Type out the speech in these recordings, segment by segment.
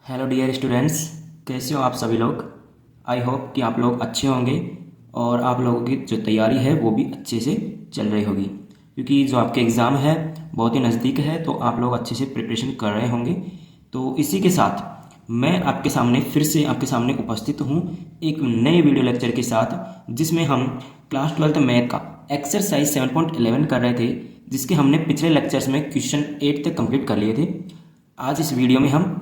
Hello dear students, कैसे हो आप सभी लोग। आई होप कि आप लोग अच्छे होंगे और आप लोगों की जो तैयारी है वो भी अच्छे से चल रही होगी, क्योंकि जो आपके एग्ज़ाम है बहुत ही नज़दीक है, तो आप लोग अच्छे से प्रिपरेशन कर रहे होंगे। तो इसी के साथ मैं आपके सामने फिर से आपके सामने उपस्थित हूँ एक नए वीडियो लेक्चर के साथ, जिसमें हम क्लास 12th मैथ का एक्सरसाइज 7.11 कर रहे थे, जिसके हमने पिछले लेक्चर्स में क्वेश्चन 8 तक कंप्लीट कर लिए थे। आज इस वीडियो में हम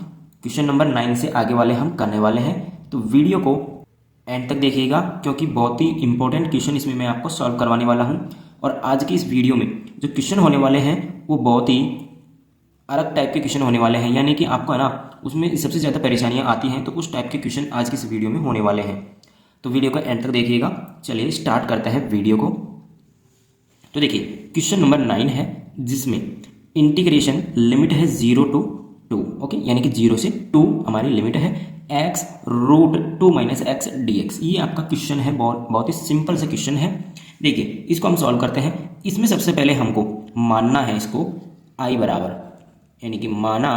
क्वेश्चन नंबर 9 से आगे वाले हम करने वाले हैं, तो वीडियो को एंड तक देखिएगा, क्योंकि बहुत ही इंपॉर्टेंट क्वेश्चन इसमें मैं आपको सॉल्व करवाने वाला हूं। और आज की इस वीडियो में जो क्वेश्चन होने वाले हैं वो बहुत ही अलग टाइप के क्वेश्चन होने वाले हैं, यानी कि आपको है ना उसमें सबसे ज़्यादा परेशानियां आती हैं, तो उस टाइप के क्वेश्चन आज की इस वीडियो में होने वाले हैं। तो वीडियो को एंड तक देखिएगा। चलिए स्टार्ट करते हैं वीडियो को। तो देखिए क्वेश्चन नंबर 9 है, जिसमें इंटीग्रेशन लिमिट है 0 to 2। ओके, यानी कि 0 से 2 हमारी लिमिट है x root 2 minus X D X. ये आपका क्वेश्चन है, बहुत ही सिंपल सा क्वेश्चन है। देखिए इसको हम सॉल्व करते हैं। इसमें सबसे पहले हमको मानना है इसको i बराबर, यानी कि माना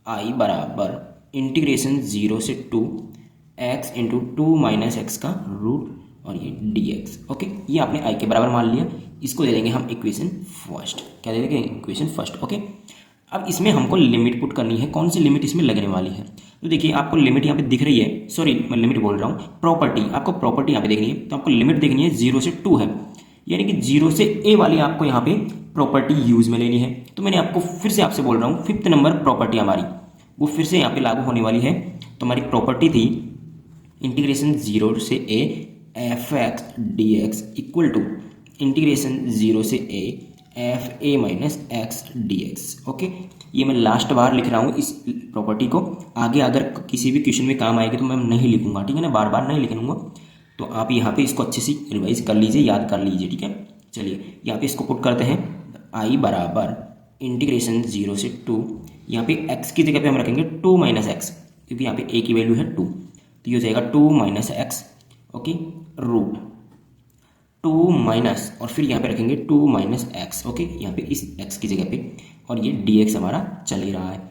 i बराबर इंटीग्रेशन 0 से 2 x इंटू 2 माइनस एक्स का रूट और ये dx। ओके, ये आपने i के बराबर मान लिया। इसको दे देंगे हम इक्वेशन फर्स्ट। क्या दे देंगे? Equation first. ओके, अब इसमें हमको लिमिट पुट करनी है। कौन सी लिमिट इसमें लगने वाली है? तो देखिए आपको लिमिट यहाँ पे दिख रही है, सॉरी मैं लिमिट बोल रहा हूँ, प्रॉपर्टी। आपको प्रॉपर्टी यहाँ पे देखनी है, तो आपको लिमिट देखनी है 0 से 2 है, यानी कि 0 से a वाली आपको यहाँ पे प्रॉपर्टी यूज में लेनी है। तो मैंने आपको फिर से आपसे बोल रहा हूँ, 5th नंबर प्रॉपर्टी हमारी वो फिर से यहाँ पे लागू होने वाली है। तो हमारी प्रॉपर्टी थी इंटीग्रेशन 0 से a F X D X equal to integration 0 से a F A minus X D X. Okay, ये मैं लास्ट बार लिख रहा हूँ इस प्रॉपर्टी को। आगे अगर किसी भी क्वेश्चन में काम आएगी तो मैं नहीं लिखूंगा, ठीक है ना, बार बार नहीं लिखूंगा। तो आप यहाँ पे इसको अच्छे से रिवाइज कर लीजिए, याद कर लीजिए, ठीक है। चलिए यहाँ पे इसको पुट करते हैं। आई बराबर इंटीग्रेशन 0 से 2, यहाँ पे x की जगह पे हम रखेंगे 2 माइनस एक्स, क्योंकि यहाँ पे a की वैल्यू है 2, तो ये हो जाएगा 2 minus x. Okay, root 2 minus और फिर यहाँ पे रखेंगे 2 माइनस एक्स। ओके, यहाँ पे इस x की जगह पे, और ये dx हमारा चल ही रहा है।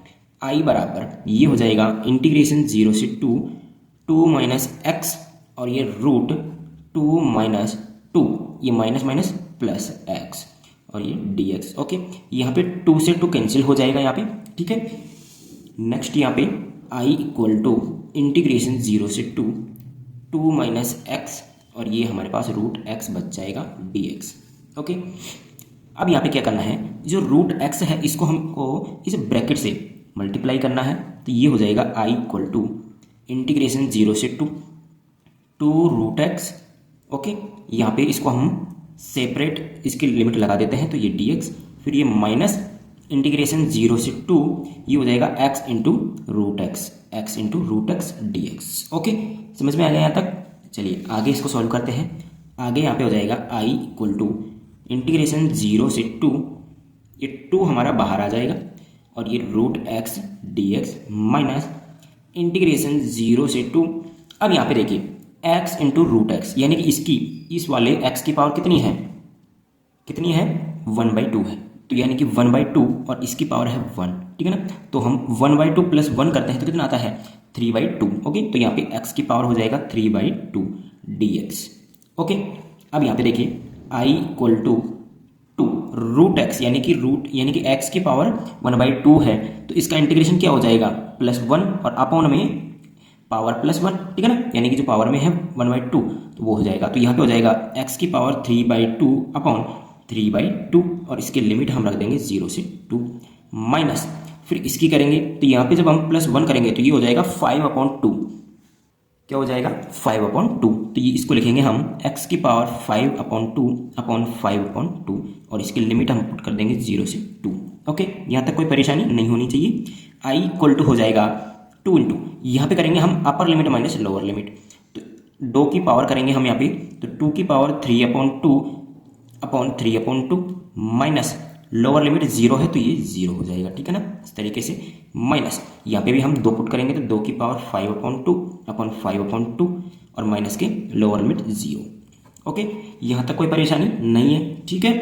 i बराबर ये हो जाएगा इंटीग्रेशन 0 से 2 2 माइनस एक्स और ये रूट 2 माइनस 2, ये माइनस माइनस प्लस एक्स और ये dx। ओके, यहाँ पे 2 से 2 कैंसिल हो जाएगा यहाँ पे, ठीक है। नेक्स्ट यहाँ पे i इक्वल टू इंटीग्रेशन 0 से 2 2 माइनस एक्स और ये हमारे पास रूट एक्स बच जाएगा dx। ओके, अब यहाँ पे क्या करना है, जो रूट एक्स है इसको हमको इस ब्रैकेट से मल्टीप्लाई करना है। तो ये हो जाएगा i इक्वल टू इंटीग्रेशन 0 से 2 2 रूट एक्स। ओके, यहाँ पे इसको हम सेपरेट इसकी लिमिट लगा देते हैं, तो ये dx, फिर ये माइनस इंटीग्रेशन 0 से 2, ये हो जाएगा x into root X D X. Okay, समझ में आ गया यहाँ तक? चलिए आगे इसको सॉल्व करते हैं। आगे यहाँ पे हो जाएगा i इक्वल टू इंटीग्रेशन 0 से 2, ये 2 हमारा बाहर आ जाएगा और ये root X D X minus integration 0 से 2। अब यहाँ पे देखिए x इंटू रूट एक्स, यानी कि इस वाले x की पावर कितनी है 1/2 है, तो यानी कि 1/2 और इसकी पावर है 1, ठीक है ना। तो हम 1/2 प्लस 1 करते हैं तो कितना आता है 3/2। ओके, तो यहाँ पे x की पावर हो जाएगा 3/2 dx। ओके, अब यहाँ पे देखिए i equal to 2 root X, यानी कि x की पावर 1/2 है, तो इसका इंटीग्रेशन क्या हो जाएगा +1 और अपॉन में पावर +1, ठीक है ना, यानी कि जो पावर में है 1/2 तो वो हो जाएगा। तो यहाँ पे हो जाएगा x की पावर 3/2 अपॉन 3/2 और इसके लिमिट हम रख देंगे 0 से 2 माइनस, फिर इसकी करेंगे तो यहाँ पे जब हम +1 करेंगे तो ये हो जाएगा 5/2। क्या हो जाएगा 5/2, तो ये इसको लिखेंगे हम x की पावर 5/2 अपॉन 5/2 और इसकी लिमिट हम पुट कर देंगे 0 से 2। ओके, यहाँ तक कोई परेशानी नहीं होनी चाहिए। i इक्वल टू हो जाएगा 2 इंटू, यहाँ पे करेंगे हम upper limit minus lower limit, तो 2 की पावर करेंगे हम यहाँ पे, तो 2 की power 3/2 upon 3/2 minus lower limit 0 है तो ये 0 हो जाएगा, ठीक है ना, इस तरीके से। माइनस यहाँ पे भी हम 2 पुट करेंगे तो 2 की पावर 5/2 अपॉन 5/2 और माइनस के लोअर लिमिट 0। ओके, यहाँ तक कोई परेशानी नहीं है, ठीक है।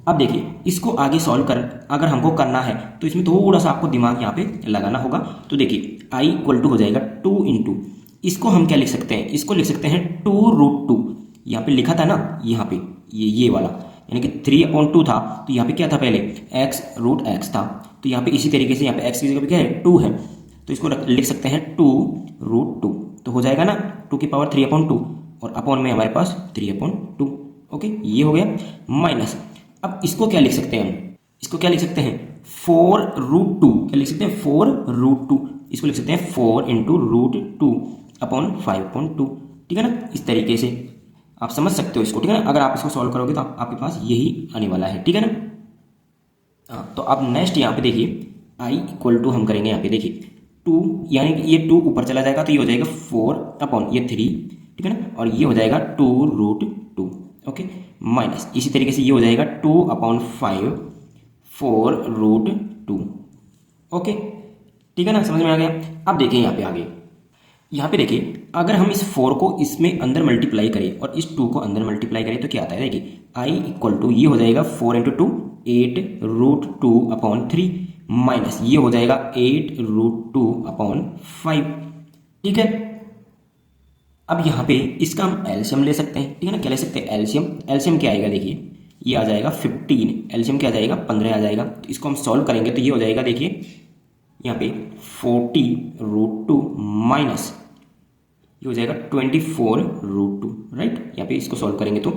अब देखिए इसको आगे सॉल्व कर अगर हमको करना है तो इसमें थोड़ा सा आपको दिमाग यहाँ पे लगाना होगा। तो देखिए i इक्वल टू हो जाएगा 2 इंटू, इसको हम क्या लिख सकते हैं, इसको लिख सकते हैं 2√2। यहाँ पे लिखा था ना, यहाँ पे ये वाला यानी कि 3/2 था, तो यहाँ पे क्या था पहले x√x था, तो यहाँ पे इसी तरीके से यहाँ पे x की जगह पे क्या है 2 है, तो इसको लिख सकते हैं 2√2। तो हो जाएगा ना 2 की पावर 3/2 और अपॉन में हमारे पास 3/2। ओके, ये हो गया माइनस। अब इसको क्या लिख सकते हैं हम, इसको क्या लिख सकते हैं 4√2, क्या लिख सकते हैं 4√2, इसको लिख सकते हैं 4 इंटू √2 अपॉन 5/2। ठीक है ना, इस तरीके से आप समझ सकते हो इसको। ठीक है ना, अगर आप इसको सॉल्व करोगे तो आपके पास यही आने वाला है। ठीक है ना। हाँ, तो अब नेक्स्ट यहाँ पे देखिए i इक्वल टू हम करेंगे यहाँ पे देखिए 2, यानी कि ये 2 ऊपर चला जाएगा तो ये हो जाएगा 4 अपॉन ये 3। ठीक है ना, और ये हो जाएगा 2√2। ओके, माइनस इसी तरीके से ये हो जाएगा 2/5 4√2। ओके, ठीक है ना, समझ में आ गया। अब देखिए यहाँ पे आगे, यहाँ पे देखिए अगर हम इस 4 को इसमें अंदर मल्टीप्लाई करें और इस 2 को अंदर मल्टीप्लाई करें तो क्या आता है, देखिए i इक्वल टू ये हो जाएगा 4 इंटू 2 8√2/3 माइनस ये हो जाएगा 8√2/5। ठीक है, अब यहाँ पे इसका हम एलसीएम ले सकते हैं। ठीक है ना, क्या ले सकते हैं एलसीएम, एलसीएम क्या आएगा देखिए ये आ जाएगा 15, एलसीएम क्या आ जाएगा 15 आ जाएगा। तो इसको हम सॉल्व करेंगे तो ये हो जाएगा देखिए यहाँ पे 40√2 माइनस ये हो जाएगा 24√2, राइट। यहाँ पे इसको सॉल्व करेंगे तो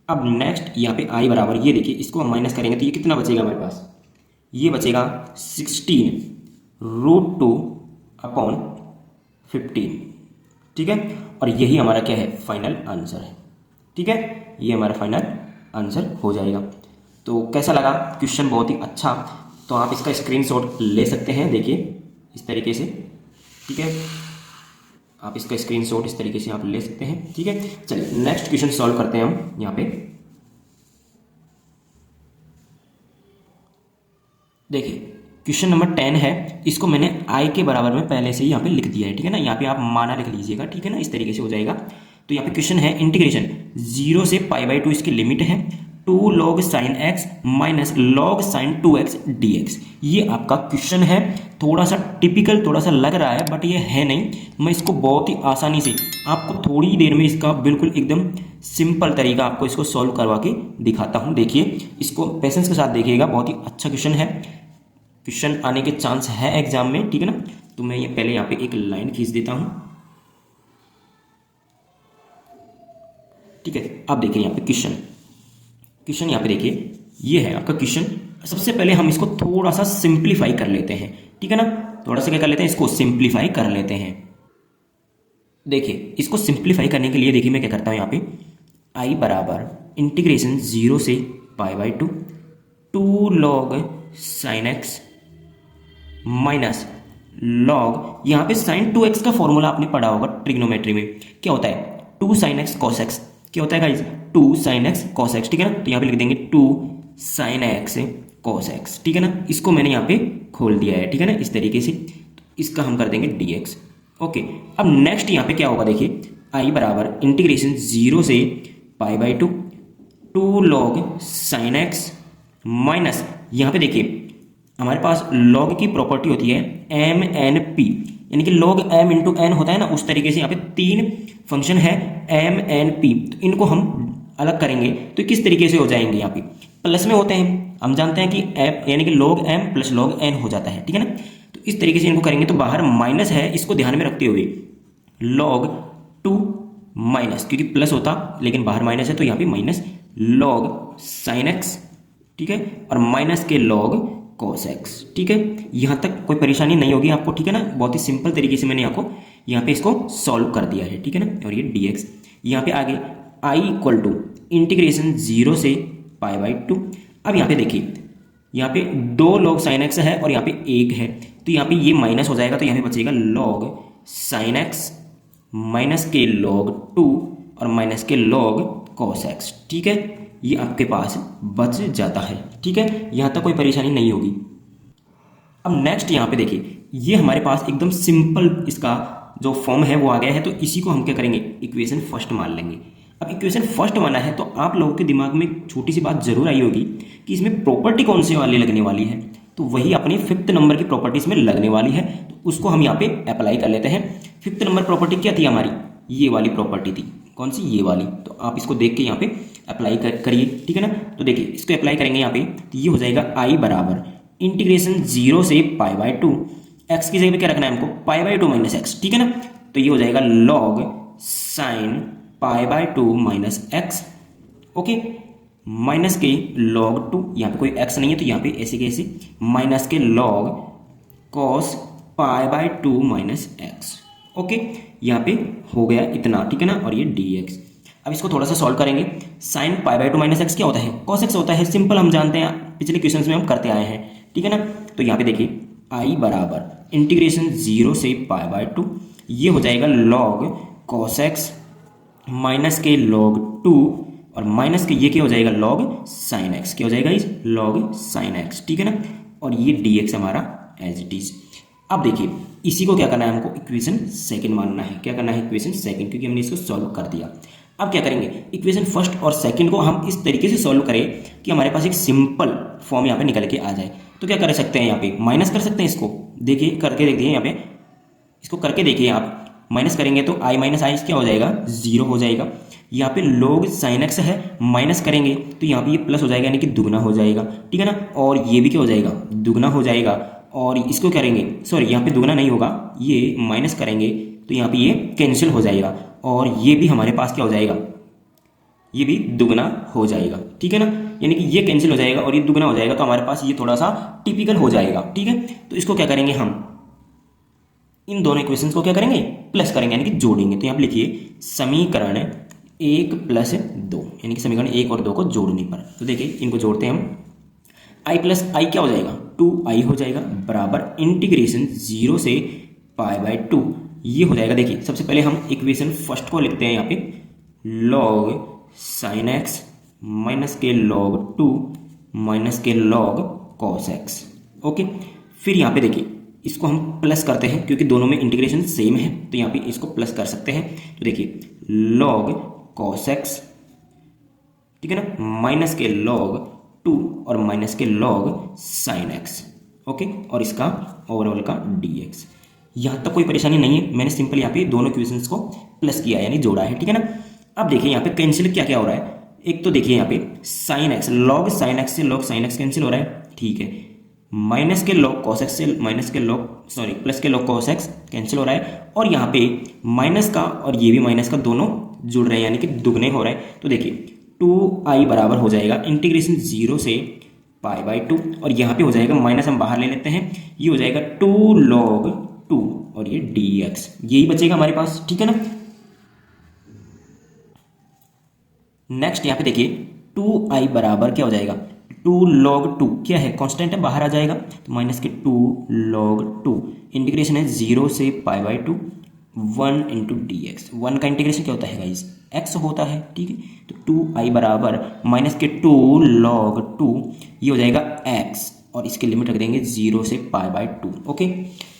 अब नेक्स्ट यहाँ पे i बराबर ये देखिए इसको हम माइनस करेंगे तो ये कितना बचेगा हमारे पास, ये बचेगा 16√2/15। ठीक है, और यही हमारा क्या है फाइनल आंसर है। ठीक है, ये हमारा फाइनल आंसर हो जाएगा। तो कैसा लगा क्वेश्चन, बहुत ही अच्छा। तो आप इसका स्क्रीनशॉट ले सकते हैं, देखिए इस तरीके से। ठीक है, आप इसका स्क्रीनशॉट इस तरीके से आप ले सकते हैं। ठीक है, चलिए नेक्स्ट क्वेश्चन सॉल्व करते हैं हम यहाँ पे। देखिए क्वेश्चन नंबर 10 है, इसको मैंने i के बराबर में पहले से ही यहाँ पे लिख दिया है। ठीक है ना, यहाँ पे आप माना लिख लीजिएगा। ठीक है ना, इस तरीके से हो जाएगा। तो यहाँ पे क्वेश्चन है इंटीग्रेशन 0 से π/2 इसकी लिमिट है 2 log sin x minus log sin 2x dx। ये आपका क्वेश्चन है, थोड़ा सा टिपिकल थोड़ा सा लग रहा है बट ये है नहीं। मैं इसको बहुत ही आसानी से आपको थोड़ी देर में इसका बिल्कुल एकदम सिंपल तरीका आपको इसको सॉल्व करवा के दिखाता हूँ। देखिए इसको पेशेंस के साथ देखिएगा, बहुत ही अच्छा क्वेश्चन है, क्वेश्चन आने के चांस है एग्जाम में। ठीक है ना, तो मैं ये पहले यहाँ पे एक लाइन खींच देता हूँ। ठीक है, अब देखिए यहाँ पे क्वेश्चन यहाँ पे देखिए ये है आपका क्वेश्चन। सबसे पहले हम इसको थोड़ा सा सिंप्लीफाई कर लेते हैं। ठीक है ना, थोड़ा सा क्या कर लेते हैं, इसको सिंप्लीफाई कर लेते हैं। देखिए इसको सिंप्लीफाई करने के लिए देखिए मैं क्या करता हूँ, यहाँ पे i बराबर इंटीग्रेशन 0 से π/2 2 log sin x minus log, यहाँ पे sin 2x का फॉर्मूला आपने पढ़ा होगा ट्रिग्नोमेट्री में, क्या होता है 2 sin x cos x, क्या होता है guys 2 sin x cos x। ठीक है ना, तो यहाँ पे लिख देंगे 2 sin x cos x। ठीक है ना, इसको मैंने यहाँ पे खोल दिया है। ठीक है ना, इस तरीके से इसका हम कर देंगे dx। ओके, अब नेक्स्ट यहाँ पे क्या होगा, देखिए i बराबर इंटीग्रेशन 0 से π/2 2 log sin x माइनस यहाँ पे देखिए हमारे पास log की प्रॉपर्टी होती है mnp, यानी कि log m इंटू n होता है ना, उस तरीके से यहाँ पे 3 फंक्शन है mnp। तो इनको हम अलग करेंगे तो किस तरीके से हो जाएंगे, यहाँ पे प्लस में होते हैं, हम जानते हैं कि m यानी कि log m plus log n हो जाता है। ठीक है ना, तो इस तरीके से इनको करेंगे तो बाहर माइनस है, इसको ध्यान में रखते हुए log 2 माइनस, क्योंकि प्लस होता लेकिन बाहर माइनस है तो यहाँ पे माइनस log sin x। ठीक है, और माइनस के log cos x। ठीक है, यहाँ तक कोई परेशानी नहीं होगी आपको। ठीक है ना, बहुत ही सिंपल तरीके से मैंने आपको यहाँ पे इसको सॉल्व कर दिया है। ठीक है ना, और ये dx यहाँ पे आगे i इक्वल टू इंटीग्रेशन 0 से π/2। अब यहाँ पे देखिए यहाँ पे 2 log sin x है और यहाँ पे 1 है, तो यहाँ पे ये माइनस हो जाएगा तो यहाँ पे बचेगा log sin x माइनस के log 2 और माइनस के log cos x। ठीक है, ये आपके पास बच जाता है। ठीक है, यहाँ तक कोई परेशानी नहीं होगी। अब नेक्स्ट यहाँ पे देखिए ये हमारे पास एकदम सिंपल इसका जो फॉर्म है वो आ गया है, तो इसी को हम क्या करेंगे इक्वेशन फर्स्ट मान लेंगे। अब इक्वेशन फर्स्ट माना है तो आप लोगों के दिमाग में एक छोटी सी बात जरूर आई होगी कि इसमें प्रॉपर्टी कौन सी वाली लगने वाली है, तो वही अपनी 5th नंबर की प्रॉपर्टी इसमें लगने वाली है, तो उसको हम यहाँ पे अप्लाई कर लेते हैं। 5th नंबर प्रॉपर्टी क्या थी हमारी, ये वाली प्रॉपर्टी थी, कौन सी, ये वाली। तो आप इसको देख के यहाँ पे अप्लाई करिए, ठीक है ना। तो देखिए इसको अप्लाई करेंगे यहाँ पे, तो ये हो जाएगा आई बराबर इंटीग्रेशन 0 से π/2, एक्स की जगह पे क्या रखना है हमको, π/2 माइनस एक्स, ठीक है ना। तो ये हो जाएगा log sin π/2 minus x, okay, minus के log 2, यहाँ पे कोई x नहीं है तो यहाँ पे ऐसे के ऐसे, माइनस के log cos π/2 minus x, okay, यहाँ पे हो गया इतना, ठीक है ना। और ये dx, अब इसको थोड़ा सा सॉल्व करेंगे। sin π/2 माइनस एक्स क्या होता है, cos x होता है, सिंपल हम जानते हैं, पिछले क्वेश्चंस में हम करते आए हैं, ठीक है ना। तो यहाँ पे देखिए i बराबर इंटीग्रेशन 0 से π/2, ये हो जाएगा log cos x माइनस के log 2 और माइनस के ये क्या हो जाएगा log sin x, क्या हो जाएगा इस log sin x, ठीक है ना। और ये dx हमारा एज इट इज। अब देखिए इसी को क्या करना है हमको, इक्वेशन सेकंड मानना है, क्या करना है, इक्वेशन सेकंड, क्योंकि हमने इसको सॉल्व कर दिया। अब क्या करेंगे, इक्वेशन फर्स्ट और सेकंड को हम इस तरीके से सॉल्व करें कि हमारे पास एक सिंपल फॉर्म यहाँ पे निकल के आ जाए। तो क्या कर सकते हैं, यहाँ पे माइनस कर सकते हैं, इसको देखिए करके देखिए, यहाँ पे इसको करके देखिए आप, माइनस करेंगे तो i माइनस आई क्या हो जाएगा, 0 हो जाएगा। यहाँ पे log sin x है, माइनस करेंगे तो यहाँ पे ये प्लस हो जाएगा, यानी कि दुगना हो जाएगा, ठीक है ना। और ये भी क्या हो जाएगा, दुगना हो जाएगा। और इसको करेंगे, सॉरी यहाँ पे दुगना नहीं होगा, ये माइनस करेंगे तो यहाँ पे ये कैंसिल हो जाएगा, और ये भी हमारे पास क्या हो जाएगा, ये भी दुगना हो जाएगा, ठीक है ना। यानी कि ये कैंसिल हो जाएगा और ये दुगना हो जाएगा, तो हमारे पास ये थोड़ा सा टिपिकल हो जाएगा, ठीक है। तो इसको क्या करेंगे, हम इन दोनों इक्वेशंस को क्या करेंगे, प्लस करेंगे, यानी कि जोड़ेंगे। तो यहाँ पे लिखिए समीकरण 1 + 2, यानी कि समीकरण 1 और 2 को जोड़ने पर, तो देखिए इनको जोड़ते हैं हम, i प्लस आई क्या हो जाएगा, 2i हो जाएगा, बराबर इंटीग्रेशन 0 से π/2, ये हो जाएगा। देखिए सबसे पहले हम इक्वेशन फर्स्ट को लिखते हैं यहाँ पे, log sin x माइनस के log 2 माइनस के log cos x, ओके। फिर यहाँ पे देखिए इसको हम प्लस करते हैं, क्योंकि दोनों में इंटीग्रेशन सेम है, तो यहाँ पे इसको प्लस कर सकते हैं। तो देखिए log cos x, ठीक है ना, माइनस के log 2 और माइनस के log sin x, ओके, और इसका ओवरऑल का dx। यहाँ तक कोई परेशानी नहीं है, मैंने सिंपल यहाँ पे दोनों इक्वेशंस को प्लस किया, यानी जोड़ा है, ठीक है ना। अब देखिए यहाँ पे कैंसिल क्या क्या हो रहा है, एक तो देखिए यहाँ पे sin x, log sin x से log sin x कैंसिल हो रहा है, ठीक है, माइनस के log cos x से माइनस के log, सॉरी प्लस के log cos x कैंसिल हो रहा है, और यहाँ पे माइनस का और ये भी माइनस का दोनों जुड़ रहे हैं, यानी कि दुगने हो रहे हैं। तो देखिए 2i बराबर हो जाएगा इंटीग्रेशन 0 से π/2, और यहाँ पे हो जाएगा माइनस, हम बाहर ले लेते हैं, ये हो जाएगा 2 log 2 और ये dx, यही बचेगा हमारे पास, ठीक है ना। नेक्स्ट यहाँ पे देखिए 2i बराबर क्या हो जाएगा, 2 log 2 क्या है, कांस्टेंट है, बाहर आ जाएगा, तो माइनस के 2 log 2, इंटीग्रेशन है 0 से π/2, 1 इंटू dx, 1 का इंटीग्रेशन क्या होता है गाइस, x होता है, ठीक है। तो 2i बराबर माइनस के 2 log 2, ये हो जाएगा x, और इसके लिमिट रख देंगे 0 से π/2, ओके।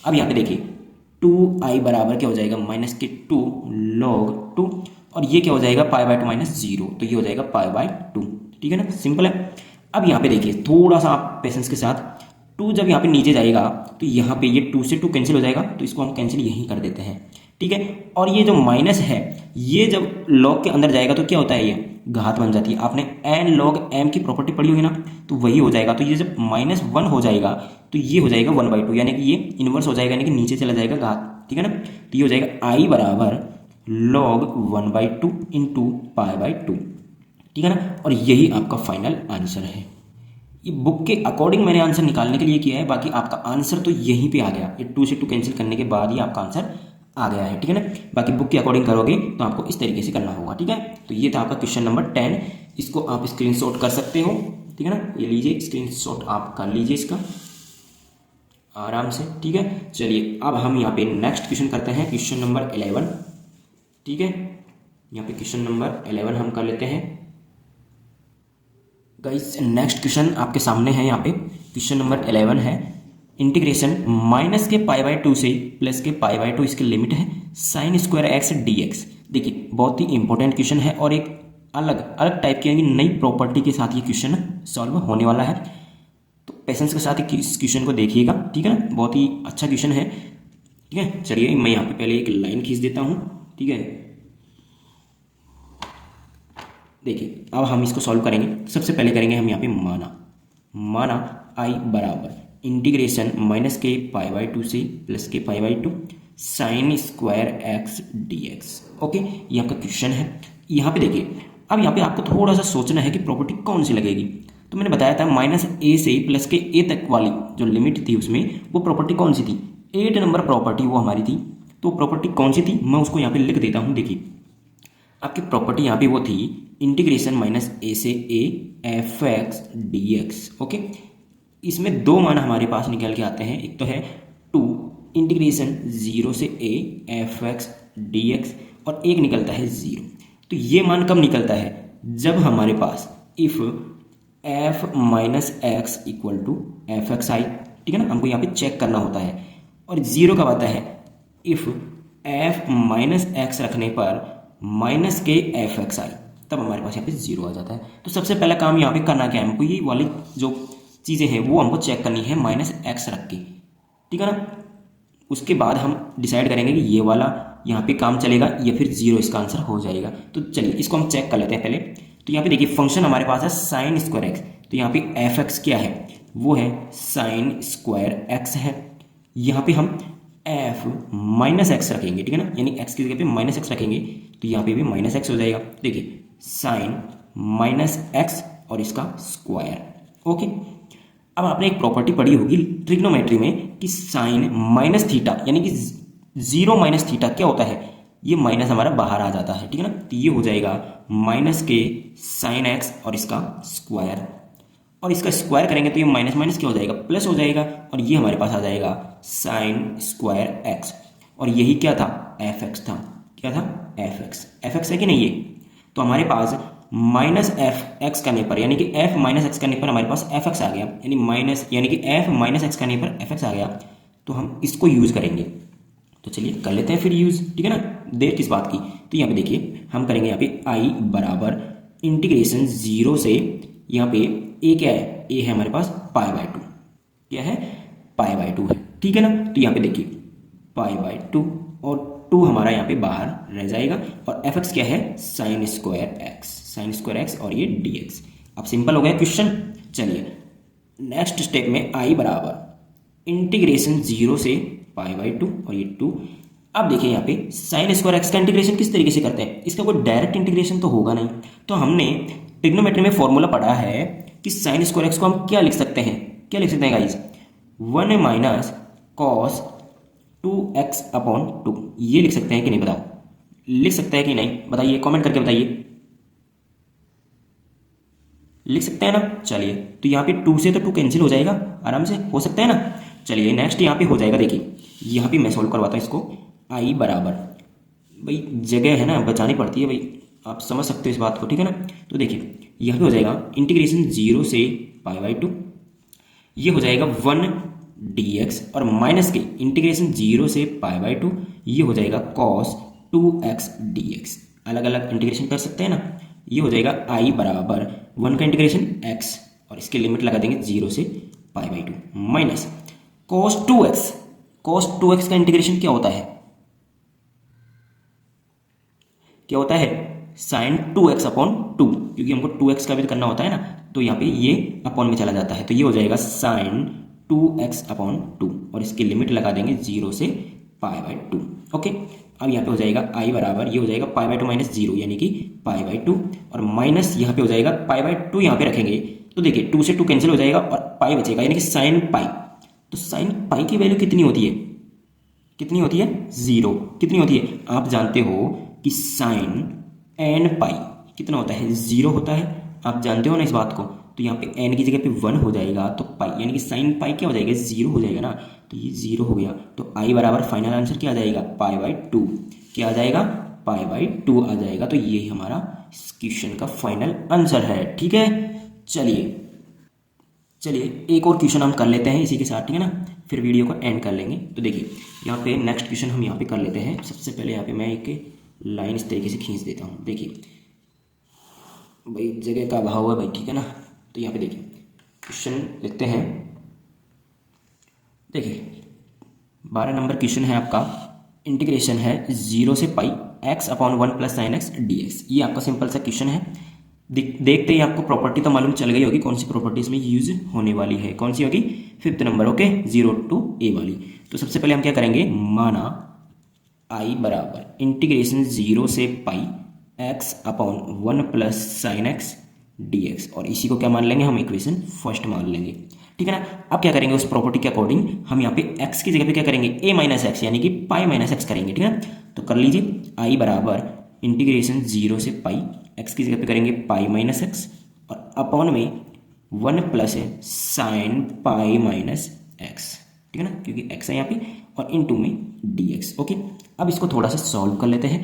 अब यहाँ पे देखिए 2i बराबर क्या हो जाएगा, माइनस के 2 log 2, और ये क्या हो जाएगा π/2 माइनस 0, तो ये हो जाएगा π/2, ठीक है ना, सिंपल है। अब यहाँ पे देखिए थोड़ा सा आप पेशेंस के साथ, 2 जब यहाँ पे नीचे जाएगा तो यहाँ पे ये 2 से 2 कैंसिल हो जाएगा, तो इसको हम कैंसिल यहीं कर देते हैं, ठीक है। और ये जो माइनस है, ये जब log के अंदर जाएगा तो क्या होता है, ये घात बन जाती है। आपने n log m की प्रॉपर्टी पढ़ी होगी ना, तो वही हो जाएगा। तो ये जब -1 हो जाएगा तो ये हो जाएगा 1/2, यानी कि ये इन्वर्स हो जाएगा, यानी कि नीचे चला जाएगा घात, ठीक है ना। तो ये हो जाएगा i बराबर log 1/2 इंटू π/2, ठीक है ना। और यही आपका फाइनल आंसर है। ये बुक के अकॉर्डिंग मैंने आंसर निकालने के लिए किया है, बाकी आपका आंसर तो यहीं पे आ गया, ये 2 से 2 कैंसिल करने के बाद ही आपका आंसर आ गया है, ठीक है ना। बाकी बुक के अकॉर्डिंग करोगे तो आपको इस तरीके से करना होगा, ठीक है। तो ये था आपका क्वेश्चन नंबर 10, इसको आप स्क्रीनशॉट कर सकते हो, ठीक है ना। ये लीजिए स्क्रीनशॉट आप कर लीजिए इसका आराम से, ठीक है। चलिए अब हम यहाँ पे नेक्स्ट क्वेश्चन करते हैं, क्वेश्चन नंबर 11, ठीक है। यहाँ पे क्वेश्चन नंबर 11 हम कर लेते हैं गाइस। नेक्स्ट क्वेश्चन आपके सामने है, यहाँ पे क्वेश्चन नंबर 11 है, इंटीग्रेशन माइनस के π/2 से प्लस के π/2, इसकी लिमिट है sin² x dx। देखिए बहुत ही इंपॉर्टेंट क्वेश्चन है और एक अलग अलग टाइप की यानी नई प्रॉपर्टी के साथ ये क्वेश्चन सॉल्व होने वाला है। तो पेशेंस के साथ इस क्वेश्चन को देखिएगा, ठीक है ना, बहुत ही अच्छा क्वेश्चन है। ठीक है, चलिए मैं यहाँ पे पहले एक लाइन खींच देता हूँ। ठीक है, देखिए अब हम इसको सॉल्व करेंगे। सबसे पहले करेंगे हम यहाँ पे माना आई बराबर इंटीग्रेशन माइनस के पाई बाई टू से प्लस के pi by two sine square x D X. Okay, ये आपका क्वेश्चन है। यहाँ पे देखिए, अब यहाँ पे आपको थोड़ा सा सोचना है कि प्रॉपर्टी कौन सी लगेगी। तो मैंने बताया था माइनस ए से प्लस के ए तक वाली जो लिमिट थी उसमें वो प्रॉपर्टी कौन सी थी, 8 नंबर प्रॉपर्टी वो हमारी थी। तो प्रॉपर्टी कौन सी थी मैं उसको यहाँ पे लिख देता हूँ। देखिए आपकी प्रॉपर्टी यहाँ पे वो थी इंटीग्रेशन माइनस ए से A F X D X. Okay, इसमें दो मान हमारे पास निकल के आते हैं, एक तो है 2 इंटीग्रेशन 0 से A F X D x और एक निकलता है 0। तो ये मान कब निकलता है, जब हमारे पास if f minus x equal to f x आई। ठीक है ना, हमको यहाँ पे चेक करना होता है। और 0 कब आता है, इफ एफ माइनस एक्स रखने पर माइनस के एफ एक्स आई, तब हमारे पास यहाँ पे 0 आ जाता है। तो सबसे पहला काम यहाँ पे करना क्या है, हमको ये वाली जो चीज़ें हैं वो हमको चेक करनी है माइनस एक्स रख के। ठीक है ना, उसके बाद हम डिसाइड करेंगे कि ये वाला यहाँ पे काम चलेगा या फिर 0 इसका आंसर हो जाएगा। तो चलिए इसको हम चेक कर लेते हैं पहले। तो यहाँ पे देखिए फंक्शन हमारे पास है साइन स्क्वायर एक्स। तो यहाँ पे एफ एक्स क्या है, वो है साइन स्क्वायर एक्स है। यहाँ पे हम एफ माइनस एक्स रखेंगे, ठीक है ना, यानी एक्स की जगह पे माइनस एक्स रखेंगे तो यहाँ पे भी माइनस एक्स हो जाएगा। देखिए साइन माइनस एक्स और इसका स्क्वायर। ओके, अब आपने एक प्रॉपर्टी पढ़ी होगी ट्रिग्नोमेट्री में कि साइन माइनस थीटा यानी कि 0 माइनस थीटा क्या होता है, ये माइनस हमारा बाहर आ जाता है। ठीक है ना, तो ये हो जाएगा माइनस के साइन एक्स और इसका स्क्वायर। और इसका स्क्वायर करेंगे तो ये माइनस माइनस क्या हो जाएगा, प्लस हो जाएगा। और ये हमारे पास आ जाएगा साइन स्क्वायर एक्स। और यही क्या था, एफ एक्स था। क्या था, एफ एक्स। एफ एक्स है कि नहीं ये, तो हमारे पास माइनस एफ एक्स करने पर यानी कि एफ माइनस एक्स करने पर हमारे पास एफ एक्स आ गया, यानी माइनस यानी कि एफ माइनस एक्स करने पर एफ एक्स आ गया। तो हम इसको यूज़ करेंगे। तो चलिए कर लेते हैं फिर यूज़। ठीक है ना, देर किस बात की। तो यहाँ पे देखिए हम करेंगे यहाँ पे आई बराबर इंटीग्रेशन 0 से यहाँ पे ए क्या है, ए है हमारे पास पाई बाई टू। क्या है, पाई बाई टू है। ठीक है ना, तो यहाँ पे देखिए पाई बाई टू और 2 हमारा यहाँ पे बाहर रह जाएगा। और एफ एक्स क्या है, sine square x, sine square x और ये डी एक्स। अब सिंपल हो गया क्वेश्चन। चलिए नेक्स्ट स्टेप में आई बराबर इंटीग्रेशन 0 से पाई बाई टू और ये 2। अब देखिए यहाँ पे साइन स्क्वायर एक्स का इंटीग्रेशन किस तरीके से करते हैं, इसका कोई डायरेक्ट इंटीग्रेशन तो होगा नहीं। तो हमने ट्रिग्नोमेट्री में फॉर्मूला पढ़ा है कि साइन स्क्वायर एक्स को हम क्या लिख सकते हैं, क्या लिख सकते हैं guys, 1 minus cos 2x upon 2। ये लिख सकते हैं कि नहीं, बताओ, लिख सकते हैं कि नहीं, बताइए, कमेंट करके बताइए। लिख सकते हैं ना। चलिए तो यहाँ पे 2 से तो 2 कैंसिल हो जाएगा, आराम से हो सकता है ना। चलिए नेक्स्ट यहाँ पे हो जाएगा। देखिए यहाँ पे मैं सोल्व करवाता हूँ इसको। आई बराबर, भाई जगह है ना, बचानी पड़ती है भाई, आप समझ सकते हो इस बात को। ठीक है ना, तो देखिए यहाँ पे हो जाएगा इंटीग्रेशन 0 से पाई बाई टू, ये हो जाएगा 1 dx और माइनस के इंटीग्रेशन 0 से पाई बाई टू, ये हो जाएगा cos 2x dx। अलग अलग इंटीग्रेशन कर सकते हैं ना। ये हो जाएगा i बराबर 1 का इंटीग्रेशन x और इसके लिमिट लगा देंगे 0 से pi by two minus cos 2x। cos 2x का इंटीग्रेशन क्या होता है, क्या होता है, साइन 2x अपॉन 2, क्योंकि हमको 2x का भी करना होता है ना। तो यहाँ पे ये अपॉन में चला जाता है, तो ये हो जाएगा साइन 2x अपॉन 2 और इसकी लिमिट लगा देंगे 0 से पाई बाई टू। ओके, अब यहाँ पे हो जाएगा आई बराबर, ये हो जाएगा पाई बाई टू माइनस 0 यानी कि पाई बाई टू, और माइनस यहाँ पे हो जाएगा पाई बाई टू। यहाँ पे रखेंगे तो देखिए 2 से 2 कैंसिल हो जाएगा और पाई बचेगा यानी कि साइन पाई। तो साइन पाई की वैल्यू कितनी होती है, कितनी होती है, 0। कितनी होती है, आप जानते हो कि साइन एन पाई कितना होता है, 0 होता है, आप जानते हो ना इस बात को। तो यहाँ पे एन की जगह पे 1 हो जाएगा तो पाई यानी कि साइन पाई क्या हो जाएगा, 0 हो जाएगा ना। तो ये 0 हो गया, तो आई बराबर फाइनल आंसर क्या आ जाएगा, पाई बाई टू। क्या आ जाएगा, पाई बाई टू आ जाएगा। तो ये हमारा इस क्वेश्चन का फाइनल आंसर है। ठीक है, चलिए एक और क्वेश्चन हम कर लेते हैं इसी के साथ, ठीक है ना, फिर वीडियो को एंड कर लेंगे। तो देखिए यहाँ पे नेक्स्ट क्वेश्चन हम यहाँ पे कर लेते हैं। सबसे पहले यहाँ पे मैं एक लाइन इस तरीके से खींच देता हूँ। देखिए भाई जगह का अभाव है भाई, ठीक है ना। तो यहाँ पे देखिए क्वेश्चन लिखते हैं। देखिए 12 नंबर क्वेश्चन है आपका, इंटीग्रेशन है 0 से पाई x upon 1 plus sine x D X. ये आपका सिंपल सा क्वेश्चन है। देखते ही आपको प्रॉपर्टी तो मालूम चल गई होगी, कौन सी प्रॉपर्टी इसमें यूज होने वाली है, कौन सी होगी, 5th number, okay, 0 to a वाली। तो सबसे पहले हम क्या करेंगे, माना i बराबर इंटीग्रेशन 0 से पाई x upon 1 plus sine x D x, और इसी को क्या मान लेंगे हम, इक्वेशन फर्स्ट मान लेंगे, ठीक है ना। अब क्या करेंगे, उस प्रॉपर्टी के अकॉर्डिंग हम यहाँ पे x की जगह पे क्या करेंगे, a माइनस एक्स यानी कि पाई माइनस एक्स करेंगे, ठीक है ना। तो कर लीजिए i बराबर इंटीग्रेशन 0 से पाई, x की जगह पे करेंगे पाई माइनस एक्स, और अपॉन में 1 plus sine pi minus x, ठीक है ना, क्योंकि x है यहाँ पे, और इनटू में dx, ओके। अब इसको थोड़ा सा सॉल्व कर लेते हैं।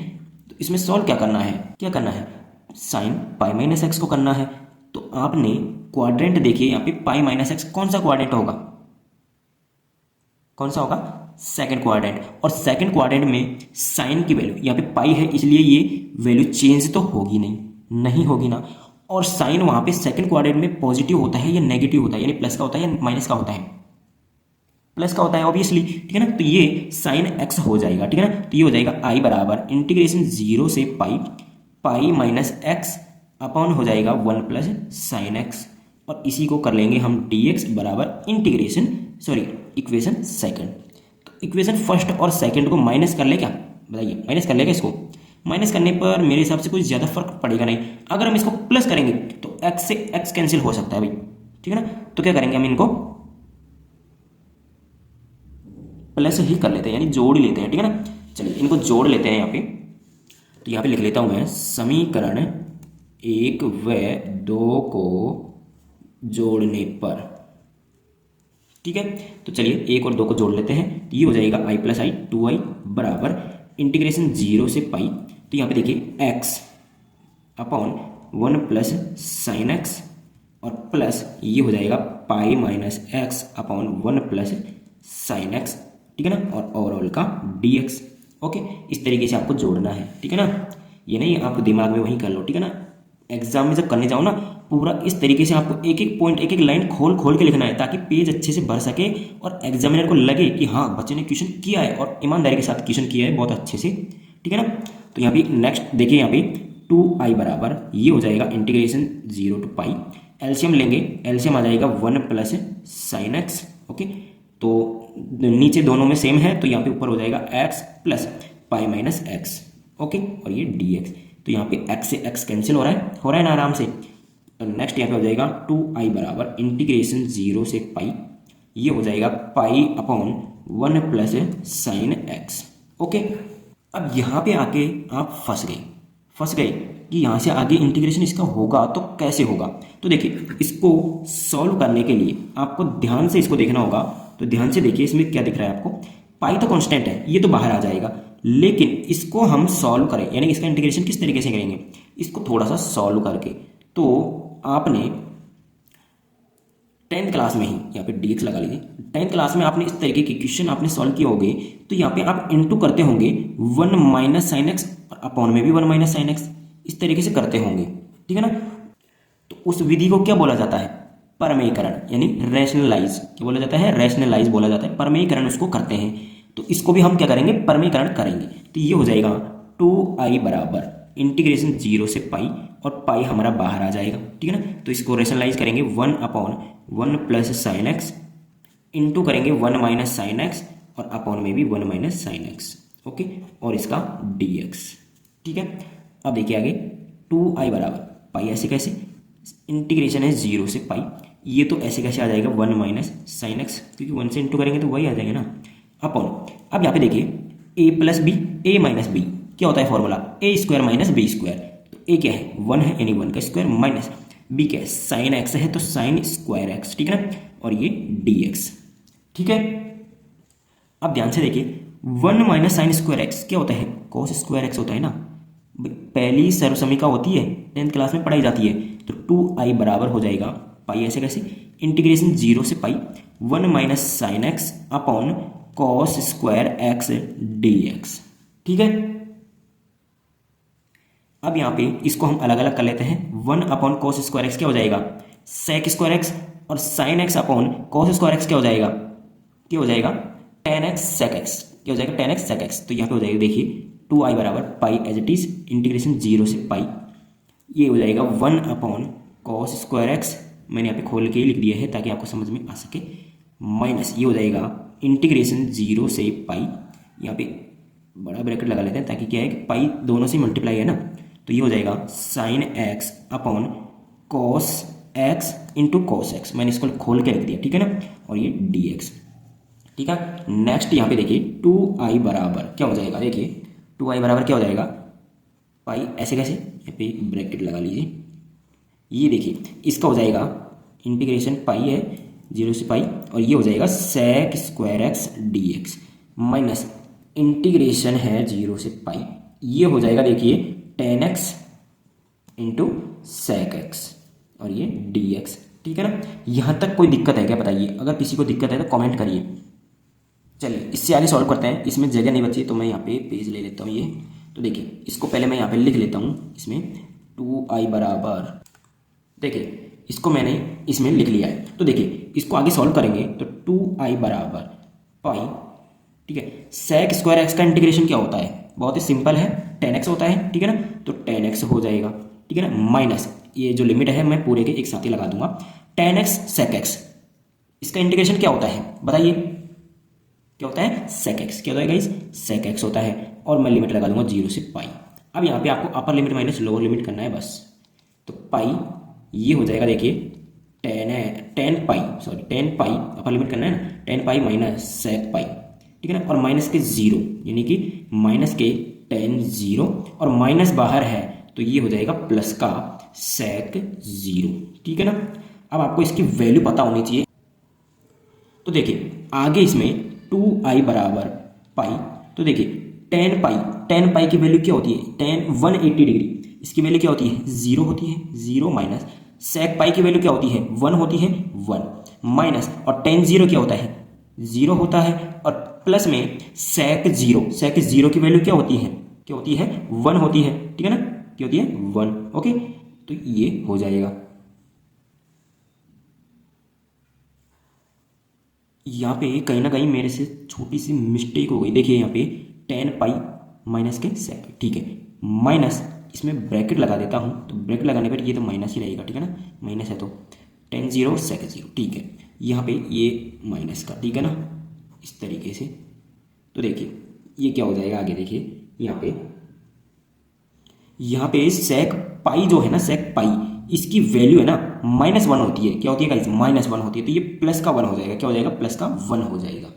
तो इसमें सॉल्व क्या करना है, साइन पाई माइनस एक्स को करना है। तो आपने क्वाड्रेंट देखिए यहाँ पे, पाई माइनस एक्स कौन सा क्वाड्रेंट होगा, कौन सा होगा, सेकंड क्वाड्रेंट। और सेकंड क्वाड्रेंट में साइन की वैल्यू यहाँ पे पाई है, इसलिए ये वैल्यू चेंज तो होगी नहीं होगी ना। और साइन वहां पे सेकंड क्वाड्रेंट में पॉजिटिव होता है या नेगेटिव होता है, यानी प्लस का होता है या माइनस का होता है, प्लस का होता है ऑब्वियसली, ठीक है ना। तो ये साइन एक्स हो जाएगा, ठीक है ना। तो ये हो जाएगा आई बराबर इंटीग्रेशन 0 से पाई, पाई माइनस एक्स अपॉन हो जाएगा 1 प्लस साइन एक्स, और इसी को कर लेंगे हम dx बराबर इंटीग्रेशन, सॉरी इक्वेशन सेकंड। तो इक्वेशन फर्स्ट और सेकंड को माइनस कर ले, क्या बताइए, माइनस कर लेगा। इसको माइनस करने पर मेरे हिसाब से कोई ज़्यादा फर्क पड़ेगा नहीं। अगर हम इसको प्लस करेंगे तो x से x कैंसिल हो सकता है भाई, ठीक है ना। तो क्या करेंगे, हम इनको प्लस ही कर लेते हैं, यानी जोड़ लेते हैं, ठीक है ना। चलिए इनको जोड़ लेते हैं यहाँ पे। तो यहाँ पे लिख लेता हूँ मैं, समीकरण 1 व 2 को जोड़ने पर, ठीक है। तो चलिए 1 और 2 को जोड़ लेते हैं। तो ये हो जाएगा i प्लस आई 2i बराबर इंटीग्रेशन 0 से पाई। तो यहाँ पे देखिए x upon 1 plus sine x, और प्लस ये हो जाएगा pi minus x upon 1 plus sine x, ठीक है ना, और ओवरऑल का dx, ओके। इस तरीके से आपको जोड़ना है, ठीक है ना। ये नहीं आप दिमाग में वहीं कर लो, ठीक है ना। एग्जाम में जब करने जाओ ना, पूरा इस तरीके से आपको एक एक पॉइंट, एक एक लाइन खोल खोल के लिखना है, ताकि पेज अच्छे से भर सके और एग्जामिनर को लगे कि हाँ बच्चे ने क्वेश्चन किया है और ईमानदारी के साथ क्वेश्चन किया है बहुत अच्छे से, ठीक है ना। तो यहाँ पे नेक्स्ट देखिए, यहाँ पे 2i बराबर ये हो जाएगा इंटीग्रेशन 0 to पाई, एलसीएम लेंगे, एलसीएम आ जाएगा 1 प्लस साइन एक्स, ओके। तो नीचे दोनों में सेम है, तो यहाँ पे ऊपर हो जाएगा x plus pi minus x, okay, और ये dx। तो यहाँ पे x से x कैंसिल हो रहा है ना आराम से। तो नेक्स्ट यहाँ पे हो जाएगा 2i बराबर इंटीग्रेशन 0 से पाई, ये हो जाएगा pi upon 1 plus sine x, okay. अब यहाँ पे आके आप फंस गए कि यहाँ से आगे इंटीग्रेशन इसका होगा तो कैसे होगा। तो देखिए इसको सॉल्व करने के लिए आपको ध्यान से इसको देखना होगा। तो ध्यान से देखिए, इसमें क्या दिख रहा है आपको, पाई तो कांस्टेंट है, ये तो बाहर आ जाएगा, लेकिन इसको हम सॉल्व करें, यानी इसका इंटीग्रेशन किस तरीके से करेंगे, इसको थोड़ा सा सॉल्व करके। तो आपने 10th क्लास में ही यहाँ पे dx लगा लीजिए, 10th क्लास में आपने इस तरीके के क्वेश्चन आपने सॉल्व किए होंगे। तो यहाँ पे आप इनटू करते होंगे 1 माइनस साइन एक्स, और अपॉन में भी 1 माइनस साइन एक्स, इस तरीके से करते होंगे, ठीक है ना। तो उस विधि को क्या बोला जाता है, परमेयीकरण, यानी रैशनलाइज, क्या बोला जाता है, रैशनलाइज बोला जाता है, परमेयीकरण उसको करते हैं। तो इसको भी हम क्या करेंगे, परमेयीकरण करेंगे। तो ये हो जाएगा 2i बराबर इंटीग्रेशन 0 से पाई, और पाई हमारा बाहर आ जाएगा, ठीक है ना। तो इसको रैशनलाइज करेंगे 1 upon 1 plus sine x, into करेंगे 1 माइनस साइन एक्स, और अपॉन में भी 1 माइनस साइन एक्स, ओके, और इसका dx, ठीक है। अब देखिए आगे 2i बराबर पाई, ऐसे कैसे, इंटीग्रेशन है 0 से पाई, ये तो ऐसे कैसे आ जाएगा 1 माइनस साइन एक्स, क्योंकि 1 से इंटू करेंगे तो वही आ जाएगा ना, अपॉन। अब यहाँ पे देखिए a plus B, a minus B, क्या होता है formula, a square minus B square. तो a क्या है, 1 है, यानी 1 का स्क्वायर, माइनस b क्या है, साइन एक्स है, तो साइन स्क्वायर एक्स, ठीक है ना, और ये dx, ठीक है। अब ध्यान से देखिए 1 माइनस साइन स्क्वायर एक्स क्या होता है, कॉस स्क्वायर एक्स होता है ना, पहली सर्वसमीका होती है, 10th क्लास में पढ़ाई जाती है। तो 2i बराबर हो जाएगा पाई, ऐसे कैसे, इंटीग्रेशन 0 से पाई 1 minus sine x upon cos square x dx, ठीक है। अब यहाँ पे इसको हम अलग अलग कर लेते हैं। 1/cos² क्या हो जाएगा, sec² और sin x अपॉन cos² क्या हो जाएगा, tan x sec x, क्या हो जाएगा, tan x sec x। तो यहाँ पे हो जाएगा देखिए 2i बराबर पाई एज इट इज इंटीग्रेशन 0 से पाई, ये हो जाएगा 1/cos²x, मैंने यहाँ पे खोल के लिख दिया है ताकि आपको समझ में आ सके, माइनस ये हो जाएगा इंटीग्रेशन 0 से पाई, यहाँ पे बड़ा ब्रैकेट लगा लेते हैं ताकि क्या है कि पाई दोनों से मल्टीप्लाई है ना, तो ये हो जाएगा sin x upon cos x into cos x, मैंने इसको खोल के लिख दिया, ठीक है ना, और ये dx, ठीक है। नेक्स्ट यहाँ पे देखिए 2i बराबर क्या हो जाएगा, देखिए 2i बराबर क्या हो जाएगा, पाई, ऐसे कैसे, यहाँ पे ब्रैकेट लगा लीजिए, ये देखिए इसका हो जाएगा इंटीग्रेशन पाई है 0 से पाई, और ये हो जाएगा sec² dx माइनस इंटीग्रेशन है 0 से पाई, ये हो जाएगा देखिए tan x into sec x और ये dx, ठीक है ना। यहाँ तक कोई दिक्कत है क्या बताइए, अगर किसी को दिक्कत है तो कमेंट करिए। चलिए इससे आगे सॉल्व करते हैं, इसमें जगह नहीं बची तो मैं यहाँ पे पेज ले लेता हूँ ये, तो देखिए इसको पहले मैं यहाँ पे लिख लेता हूँ, इसमें 2i बराबर, देखिए इसको मैंने इसमें लिख लिया है, तो देखिए इसको आगे सॉल्व करेंगे तो 2i बराबर पाई, ठीक है, sec² x का इंटीग्रेशन क्या होता है, बहुत ही सिंपल है, tan x होता है, ठीक है ना, तो tan x हो जाएगा, ठीक है ना, माइनस ये जो लिमिट है मैं पूरे के एक साथ ही लगा दूंगा, tan x sec x, इसका इंटीग्रेशन क्या होता है बताइए, क्या होता है, sec x, क्या होता है गाइस, sec x होता है, और मैं लिमिट लगा दूंगा 0 से पाई। अब यहाँ पे आपको upper limit minus lower limit करना है बस, तो पाई ये हो जाएगा देखिए tan पाई अपर लिमिट करना है ना, tan पाई माइनस sec पाई, ठीक है ना, और माइनस के 0 यानी कि माइनस के tan 0 और माइनस बाहर है तो ये हो जाएगा प्लस का sec 0, ठीक है ना। अब आपको इसकी वैल्यू पता होनी चाहिए, तो देखिए आगे इसमें 2i बराबर पाई, तो देखिए tan पाई की वैल्यू क्या होती है, tan 180 डिग्री, इसकी वैल्यू क्या होती है, 0 होती है, 0 माइनस sec पाई की वैल्यू क्या होती है, 1 होती है, 1 माइनस, और tan 0 क्या होता है, 0 होता है, और प्लस में sec 0 की वैल्यू क्या होती है, 1 होती है, ठीक है ना, क्या होती है 1, ओके, तो ये हो जाएगा। यहाँ पे कहीं ना कहीं मेरे से छोटी सी मिस्टेक हो गई, देखिए यहाँ पे tan पाई माइनस के sec, ठीक है, माइनस इसमें ब्रैकेट लगा देता हूँ, तो ब्रैकेट लगाने पर ये तो माइनस ही रहेगा, ठीक है ना, माइनस है तो tan 0 sec 0, ठीक है, यहाँ पे ये माइनस का, ठीक है ना, इस तरीके से, तो देखिए ये क्या हो जाएगा आगे, देखिए यहाँ पे sec पाई जो है ना, sec पाई इसकी वैल्यू है ना -1 होती है, क्या होती है गाइस, -1 होती है, तो ये प्लस का 1 हो जाएगा, क्या हो जाएगा, प्लस का 1 हो जाएगा,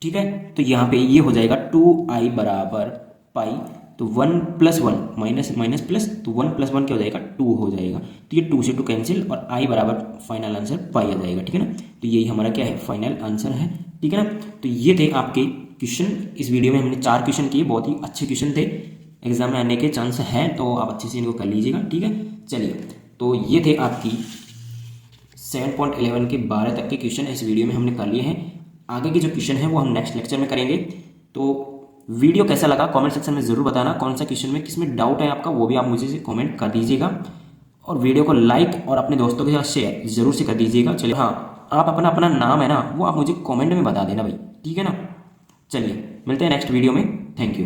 ठीक है। तो यहाँ पे ये हो जाएगा 2i बराबर पाई, तो 1 + 1 माइनस माइनस प्लस, तो 1 + 1 क्या हो जाएगा, 2 हो जाएगा, तो ये 2 से 2 कैंसिल, और i बराबर फाइनल आंसर पाई आ जाएगा, ठीक है ना, तो यही हमारा क्या है, फाइनल आंसर है, ठीक है ना। तो ये थे आपके क्वेश्चन, इस वीडियो में हमने 4 क्वेश्चन किए, बहुत ही अच्छे क्वेश्चन थे, एग्जाम में आने के चांस हैं, तो आप अच्छे से इनको कर लीजिएगा, ठीक है। चलिए तो ये थे आपकी 7.11 के 12 तक के क्वेश्चन इस वीडियो में हमने कर लिए हैं, आगे के जो क्वेश्चन हैं वो हम नेक्स्ट लेक्चर में करेंगे। तो वीडियो कैसा लगा कमेंट सेक्शन में ज़रूर बताना, कौन सा क्वेश्चन में किसमें डाउट है आपका वो भी आप मुझे कमेंट कर दीजिएगा, और वीडियो को लाइक और अपने दोस्तों के साथ शेयर ज़रूर से कर दीजिएगा। चलिए हाँ, आप अपना नाम है ना वो आप मुझे कमेंट में बता देना भाई, ठीक है ना। चलिए मिलते हैं नेक्स्ट वीडियो में, थैंक यू।